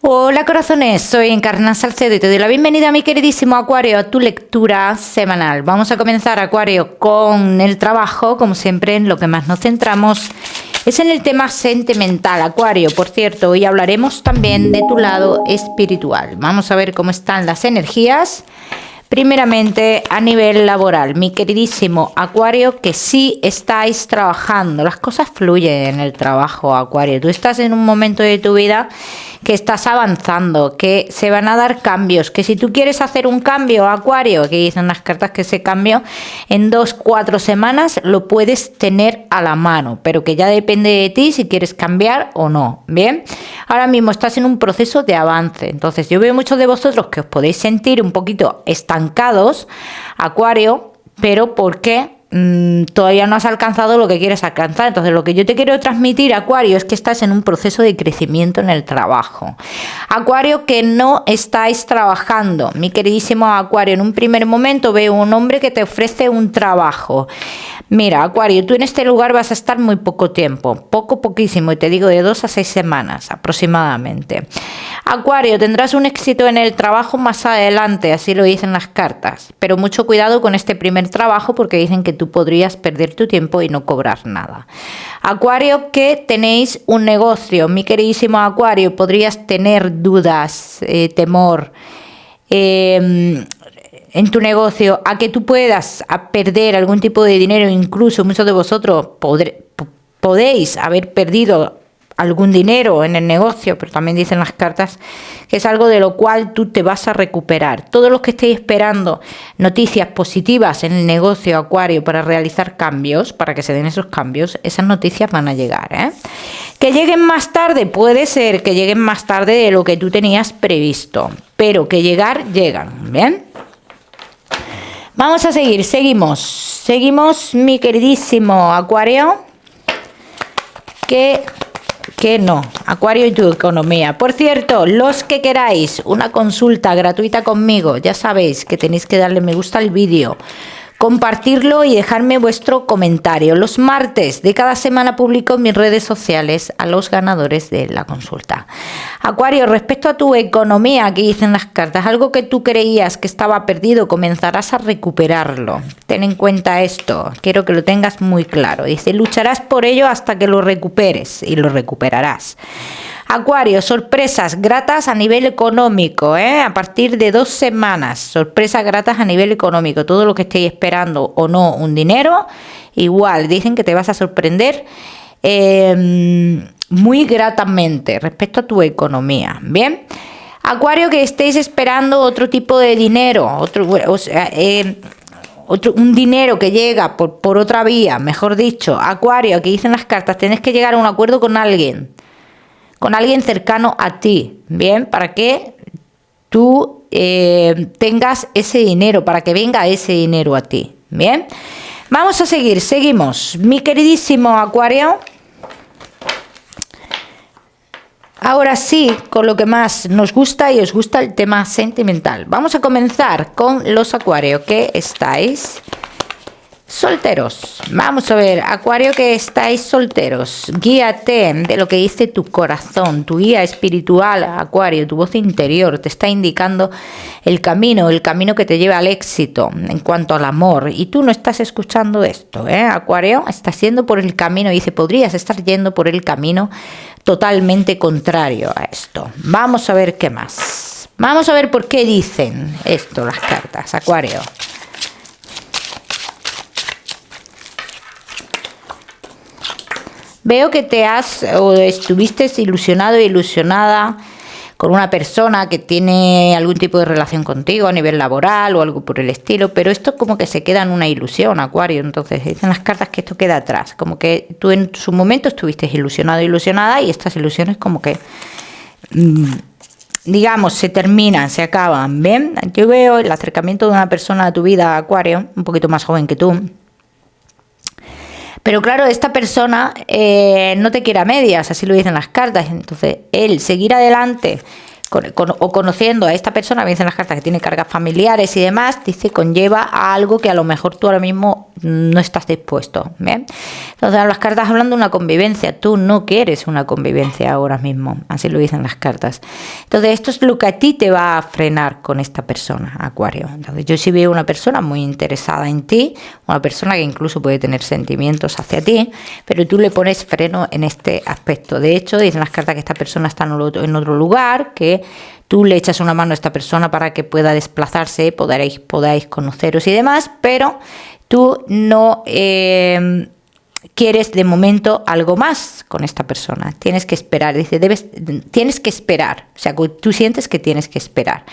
Hola corazones, soy Encarna Salcedo y te doy la bienvenida, mi queridísimo Acuario, a tu lectura semanal. Vamos a comenzar, Acuario, con el trabajo. Como siempre, en lo que más nos centramos es en el tema sentimental, Acuario. Por cierto, hoy hablaremos también de tu lado espiritual. Vamos a ver cómo están las energías. Primeramente, a nivel laboral, mi queridísimo Acuario, que sí estáis trabajando, las cosas fluyen en el trabajo, Acuario. Tú estás en un momento de tu vida que estás avanzando, que se van a dar cambios, que si tú quieres hacer un cambio, Acuario, que dicen las cartas que ese cambio en 2-4 semanas lo puedes tener a la mano, pero que ya depende de ti si quieres cambiar o no, ¿bien? Ahora mismo estás en un proceso de avance, entonces yo veo muchos de vosotros que os podéis sentir un poquito estancados, Acuario, pero ¿por qué? Todavía no has alcanzado lo que quieres alcanzar. Entonces lo que yo te quiero transmitir, Acuario, es que estás en un proceso de crecimiento en el trabajo. Acuario, que no estáis trabajando, mi queridísimo Acuario. En un primer momento veo un hombre que te ofrece un trabajo. Mira, Acuario, tú en este lugar vas a estar muy poco tiempo, poquísimo, y te digo de 2 a 6 semanas aproximadamente. Acuario, tendrás un éxito en el trabajo más adelante, así lo dicen las cartas, pero mucho cuidado con este primer trabajo porque dicen que tú podrías perder tu tiempo y no cobrar nada. Acuario, que tenéis un negocio, mi queridísimo Acuario, podrías tener dudas, temor, en tu negocio, a que tú puedas perder algún tipo de dinero. Incluso muchos de vosotros podéis haber perdido algún dinero en el negocio, pero también dicen las cartas que es algo de lo cual tú te vas a recuperar. Todos los que estéis esperando noticias positivas en el negocio, Acuario, para realizar cambios, para que se den esos cambios, esas noticias van a llegar, ¿eh? Que lleguen más tarde, puede ser que lleguen más tarde de lo que tú tenías previsto, pero que llegan, ¿bien? Vamos a seguimos, mi queridísimo Acuario, que no, Acuario y tu economía. Por cierto, los que queráis una consulta gratuita conmigo, ya sabéis que tenéis que darle me gusta al vídeo, compartirlo y dejarme vuestro comentario. Los martes de cada semana publico en mis redes sociales a los ganadores de la consulta. Acuario, respecto a tu economía, aquí dicen las cartas, algo que tú creías que estaba perdido, comenzarás a recuperarlo. Ten en cuenta esto, quiero que lo tengas muy claro. Dice, lucharás por ello hasta que lo recuperes y lo recuperarás. Acuario, sorpresas gratas a nivel económico, a partir de 2 semanas, sorpresas gratas a nivel económico, todo lo que estéis esperando o no, un dinero, igual, dicen que te vas a sorprender muy gratamente respecto a tu economía, ¿bien? Acuario, que estéis esperando otro tipo de dinero, un dinero que llega por otra vía, mejor dicho. Acuario, aquí dicen las cartas, tienes que llegar a un acuerdo con alguien cercano a ti, ¿bien? Para que tú tengas ese dinero, para que venga ese dinero a ti, ¿bien? Vamos a seguimos. Mi queridísimo Acuario, ahora sí, con lo que más nos gusta y os gusta, el tema sentimental. Vamos a comenzar con los Acuarios que estáis solteros. Vamos a ver, Acuario, que estáis solteros, guíate de lo que dice tu corazón, tu guía espiritual, Acuario, tu voz interior te está indicando el camino que te lleva al éxito en cuanto al amor, y tú no estás escuchando esto, Acuario, estás yendo por el camino, dice, podrías estar yendo por el camino totalmente contrario a esto. Vamos a ver qué más, vamos a ver por qué dicen esto las cartas, Acuario. Veo que estuviste ilusionado e ilusionada con una persona que tiene algún tipo de relación contigo a nivel laboral o algo por el estilo, pero esto como que se queda en una ilusión, Acuario. Entonces dicen las cartas que esto queda atrás, como que tú en su momento estuviste ilusionado, ilusionada, y estas ilusiones como que, digamos, se terminan, se acaban, ¿bien? Yo veo el acercamiento de una persona a tu vida, Acuario, un poquito más joven que tú. Pero claro, esta persona no te quiere a medias, así lo dicen las cartas. Entonces, él seguir adelante o conociendo a esta persona, me dicen las cartas que tiene cargas familiares y demás, dice conlleva a algo que a lo mejor tú ahora mismo no estás dispuesto. ¿Bien? Entonces las cartas hablan de una convivencia, tú no quieres una convivencia ahora mismo, así lo dicen las cartas. Entonces esto es lo que a ti te va a frenar con esta persona, Acuario. Entonces yo sí veo una persona muy interesada en ti, una persona que incluso puede tener sentimientos hacia ti, pero tú le pones freno en este aspecto. De hecho, dicen las cartas que esta persona está en otro lugar, que tú le echas una mano a esta persona para que pueda desplazarse, podáis conoceros y demás, pero tú no quieres de momento algo más con esta persona. Tienes que esperar, dice, tienes que esperar. O sea, tú sientes que tienes que esperar.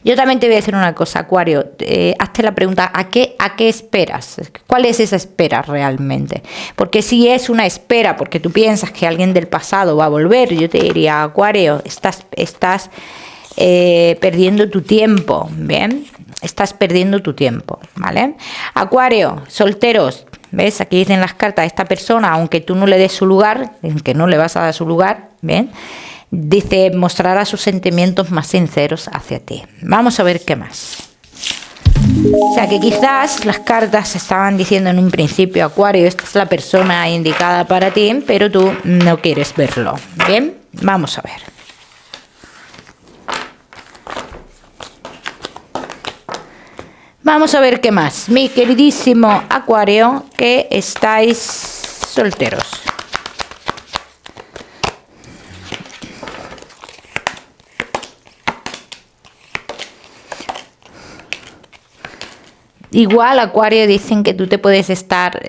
Yo también te voy a decir una cosa, Acuario. Hazte la pregunta, ¿a qué esperas? ¿Cuál es esa espera realmente? Porque si es una espera porque tú piensas que alguien del pasado va a volver, yo te diría, Acuario, estás perdiendo tu tiempo, ¿bien? Estás perdiendo tu tiempo, ¿vale? Acuario, solteros, ¿ves? Aquí dicen las cartas, esta persona, aunque tú no le des su lugar, que no le vas a dar su lugar, ¿bien? Dice, mostrará sus sentimientos más sinceros hacia ti. Vamos a ver qué más. O sea que quizás las cartas estaban diciendo en un principio, Acuario, esta es la persona indicada para ti, pero tú no quieres verlo, ¿bien? Vamos a ver. Vamos a ver qué más. Mi queridísimo Acuario, que estáis solteros. Igual, Acuario, dicen que tú te puedes estar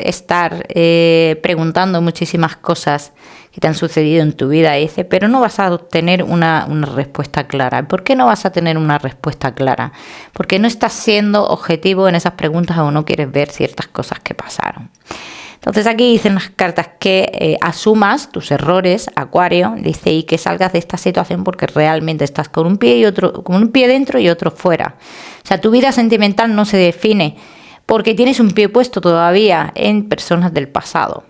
preguntando muchísimas cosas que te han sucedido en tu vida, dice, pero no vas a obtener una respuesta clara. ¿Por qué no vas a tener una respuesta clara? Porque no estás siendo objetivo en esas preguntas o no quieres ver ciertas cosas que pasaron. Entonces aquí dicen las cartas que asumas tus errores, Acuario, dice, y que salgas de esta situación porque realmente estás con un pie dentro y otro fuera. O sea, tu vida sentimental no se define porque tienes un pie puesto todavía en personas del pasado,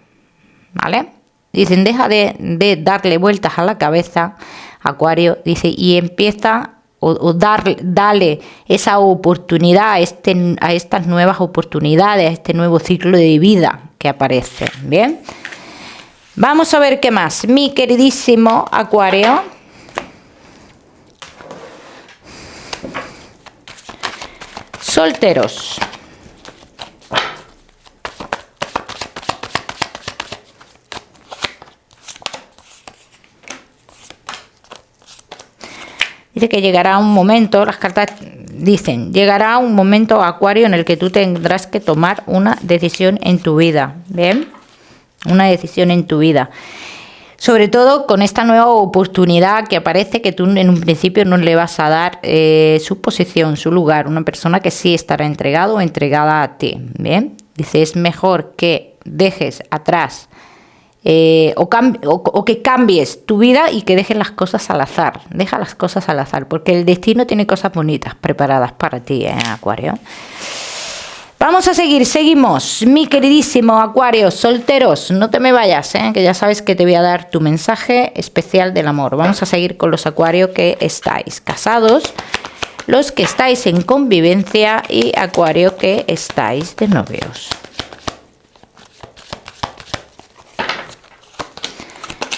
¿vale? Dicen, deja de darle vueltas a la cabeza, Acuario, dice, y empieza dale esa oportunidad a estas nuevas oportunidades, a este nuevo ciclo de vida que aparece. Bien, vamos a ver qué más. Mi queridísimo Acuario, solteros. Dice que llegará un momento, las cartas dicen, llegará un momento, Acuario, en el que tú tendrás que tomar una decisión en tu vida, ¿bien? Una decisión en tu vida. Sobre todo con esta nueva oportunidad que aparece, que tú en un principio no le vas a dar su posición, su lugar. Una persona que sí estará entregado o entregada a ti, ¿bien? Dice, es mejor que dejes atrás o que cambies tu vida y que dejes las cosas al azar. Deja las cosas al azar, porque el destino tiene cosas bonitas preparadas para ti, Acuario. Vamos a seguimos. Mi queridísimo Acuario, solteros, no te me vayas, que ya sabes que te voy a dar tu mensaje especial del amor. Vamos a seguir con los Acuario que estáis casados, los que estáis en convivencia y Acuario que estáis de novios.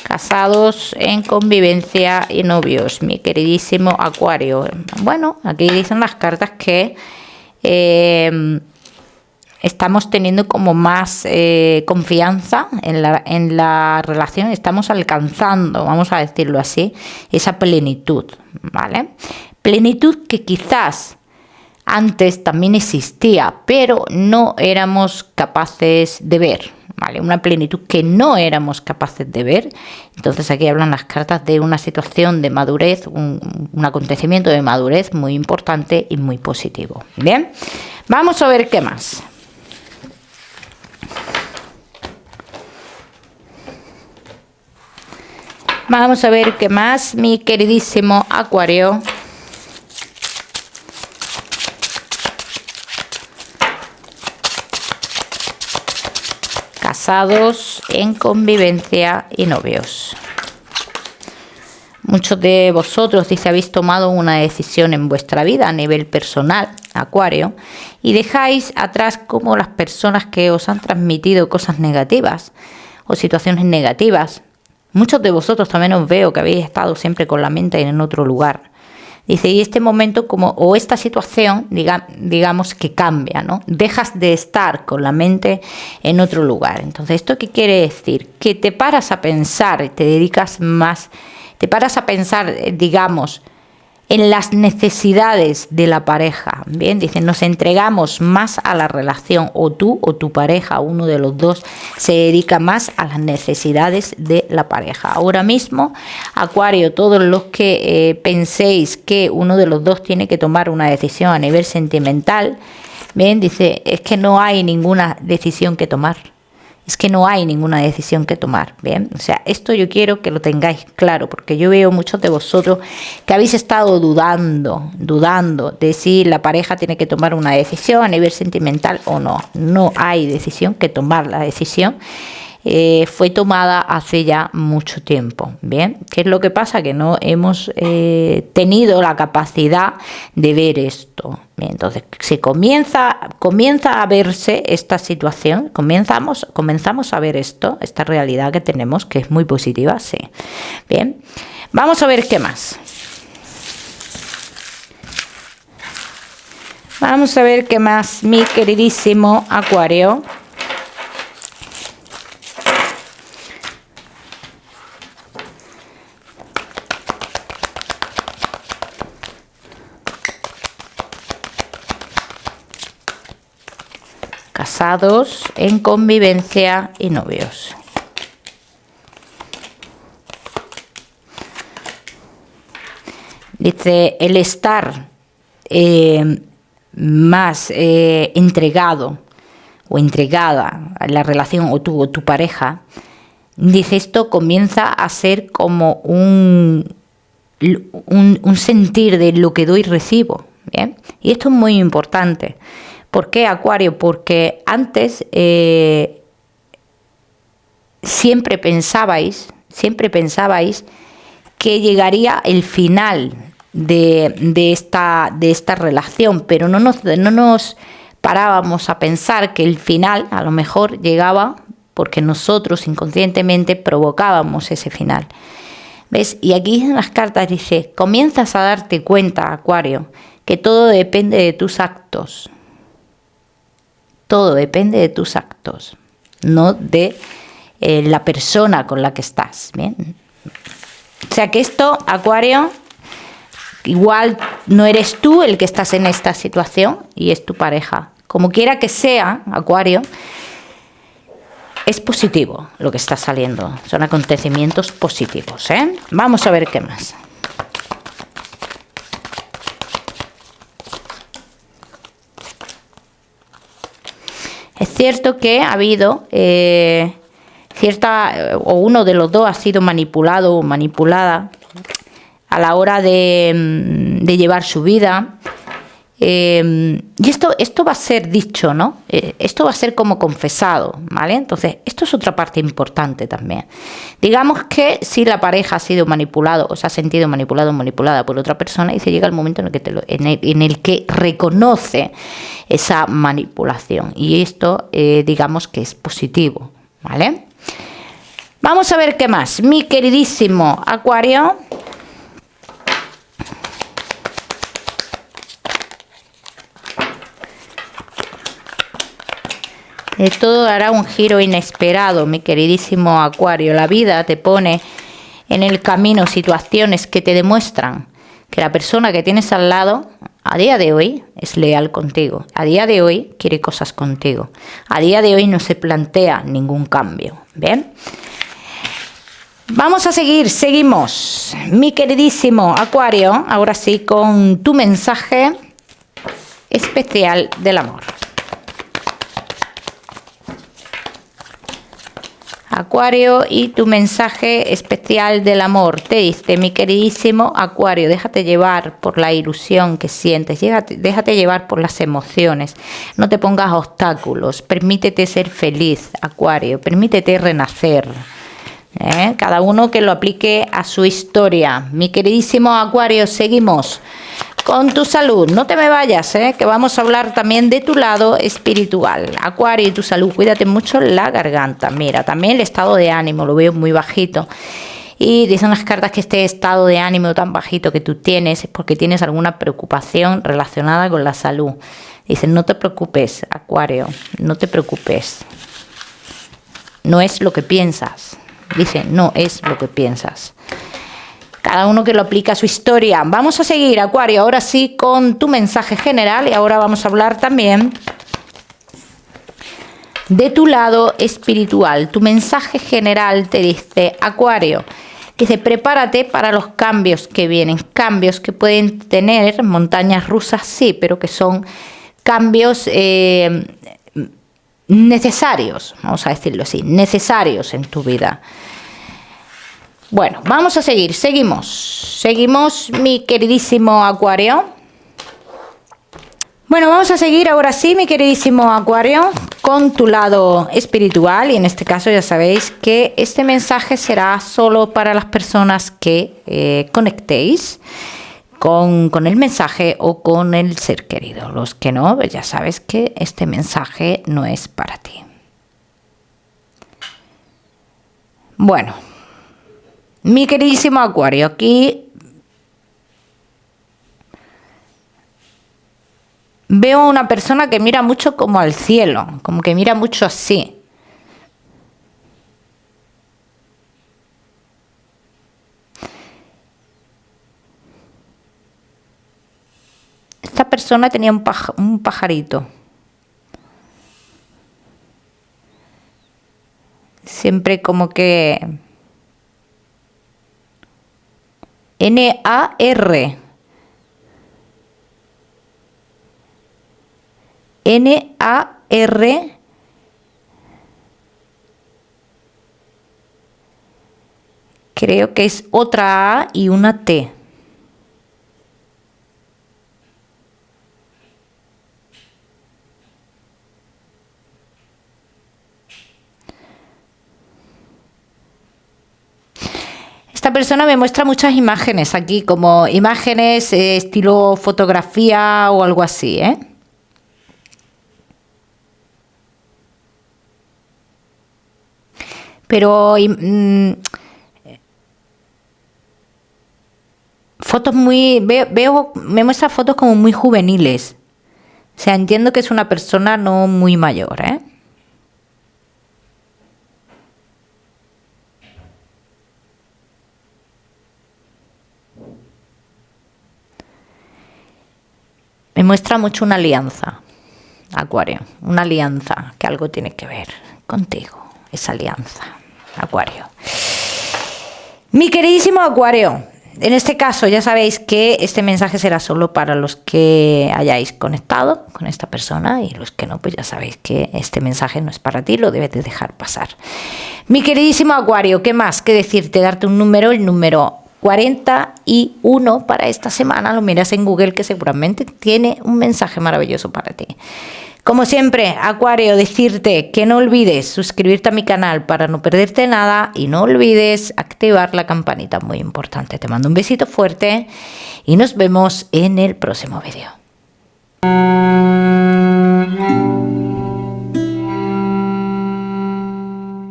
Casados, en convivencia y novios, mi queridísimo Acuario. Bueno, aquí dicen las cartas que estamos teniendo como más confianza en la relación, estamos alcanzando, vamos a decirlo así, esa plenitud, ¿vale? Plenitud que quizás antes también existía, pero no éramos capaces de ver, ¿vale? Una plenitud que no éramos capaces de ver. Entonces aquí hablan las cartas de una situación de madurez, un acontecimiento de madurez muy importante y muy positivo. Bien, vamos a ver qué más. Vamos a ver qué más, mi queridísimo Acuario. Casados, en convivencia y novios. Muchos de vosotros, dice, habéis tomado una decisión en vuestra vida a nivel personal, Acuario, y dejáis atrás como las personas que os han transmitido cosas negativas o situaciones negativas. Muchos de vosotros también os veo que habéis estado siempre con la mente en otro lugar. Dice, y este momento como, o esta situación, digamos que cambia, ¿no? Dejas de estar con la mente en otro lugar. Entonces, ¿esto qué quiere decir? Que te paras a pensar y te dedicas más, te paras a pensar, digamos, en las necesidades de la pareja. Bien, dicen, nos entregamos más a la relación, o tú o tu pareja, uno de los dos, se dedica más a las necesidades de la pareja. Ahora mismo, Acuario, todos los que penséis que uno de los dos tiene que tomar una decisión a nivel sentimental, bien, dice, es que no hay ninguna decisión que tomar. Es que no hay ninguna decisión que tomar, ¿bien? O sea, esto yo quiero que lo tengáis claro, porque yo veo muchos de vosotros que habéis estado dudando de si la pareja tiene que tomar una decisión a nivel sentimental o no. No hay decisión que tomar, la decisión fue tomada hace ya mucho tiempo, ¿bien? ¿Qué es lo que pasa? Que no hemos tenido la capacidad de ver esto. Bien, entonces, se comienza a verse esta situación, comenzamos a ver esto, esta realidad que tenemos, que es muy positiva, sí. Bien, vamos a ver qué más. Vamos a ver qué más, mi queridísimo Acuario. Casados, en convivencia y novios. Dice, el estar más entregado o entregada a la relación o tu pareja, dice, esto comienza a ser como un sentir de lo que doy y recibo, ¿bien? Y esto es muy importante. ¿Por qué, Acuario? Porque antes siempre pensabais que llegaría el final de esta relación, pero no nos parábamos a pensar que el final a lo mejor llegaba porque nosotros inconscientemente provocábamos ese final. ¿Ves? Y aquí en las cartas dice, comienzas a darte cuenta, Acuario, que todo depende de tus actos. Todo depende de tus actos, no de la persona con la que estás. ¿Bien? O sea que esto, Acuario, igual no eres tú el que estás en esta situación y es tu pareja. Como quiera que sea, Acuario, es positivo lo que está saliendo. Son acontecimientos positivos, ¿eh? Vamos a ver qué más. Es cierto que ha habido o uno de los dos ha sido manipulado o manipulada a la hora de llevar su vida. Y esto va a ser dicho, ¿no? Esto va a ser como confesado, ¿vale? Entonces, esto es otra parte importante también. Digamos que si la pareja ha sido manipulado o se ha sentido manipulado o manipulada por otra persona y se llega el momento en el que reconoce esa manipulación. Y esto, digamos que es positivo, ¿vale? Vamos a ver qué más. Mi queridísimo Acuario. Todo dará un giro inesperado, mi queridísimo Acuario. La vida te pone en el camino situaciones que te demuestran que la persona que tienes al lado a día de hoy es leal contigo. A día de hoy quiere cosas contigo. A día de hoy no se plantea ningún cambio. ¿Bien? Vamos a seguimos. Mi queridísimo Acuario, ahora sí con tu mensaje especial del amor. Acuario, y tu mensaje especial del amor. Te dice, mi queridísimo Acuario, déjate llevar por la ilusión que sientes, déjate llevar por las emociones, no te pongas obstáculos, permítete ser feliz, Acuario, permítete renacer. Cada uno que lo aplique a su historia. Mi queridísimo Acuario, seguimos con tu salud. No te me vayas, que vamos a hablar también de tu lado espiritual. Acuario y tu salud, cuídate mucho la garganta. Mira, también el estado de ánimo, lo veo muy bajito. Y dicen las cartas que este estado de ánimo tan bajito que tú tienes es porque tienes alguna preocupación relacionada con la salud. Dicen, no te preocupes, Acuario, no te preocupes. No es lo que piensas. Dicen, no es lo que piensas. Cada uno que lo aplica a su historia. Vamos a seguir, Acuario, ahora sí con tu mensaje general. Y ahora vamos a hablar también de tu lado espiritual. Tu mensaje general te dice, Acuario, dice, prepárate para los cambios que vienen. Cambios que pueden tener montañas rusas, sí, pero que son cambios necesarios, vamos a decirlo así, necesarios en tu vida. Bueno, vamos a seguir, seguimos, mi queridísimo Acuario. Bueno, vamos a seguir ahora sí, mi queridísimo Acuario, con tu lado espiritual. Y en este caso ya sabéis que este mensaje será solo para las personas que conectéis con el mensaje o con el ser querido. Los que no, pues ya sabes que este mensaje no es para ti. Bueno, mi queridísimo Acuario, aquí veo a una persona que mira mucho como al cielo, como que mira mucho así. Esta persona tenía un pajarito. Siempre como que... N-A-R. N-A-R. Creo que es otra A y una T. Esta persona me muestra muchas imágenes aquí, como imágenes estilo fotografía o algo así, Pero fotos muy... me muestra fotos como muy juveniles. O sea, entiendo que es una persona no muy mayor, Me muestra mucho una alianza, Acuario. Una alianza que algo tiene que ver contigo. Esa alianza, Acuario. Mi queridísimo Acuario, en este caso ya sabéis que este mensaje será solo para los que hayáis conectado con esta persona, y los que no, pues ya sabéis que este mensaje no es para ti, lo debes de dejar pasar. Mi queridísimo Acuario, ¿qué más que decirte? Darte un número, el número 41 para esta semana. Lo miras en Google, que seguramente tiene un mensaje maravilloso para ti. Como siempre, Acuario, decirte que no olvides suscribirte a mi canal para no perderte nada, y no olvides activar la campanita, muy importante. Te mando un besito fuerte y nos vemos en el próximo vídeo.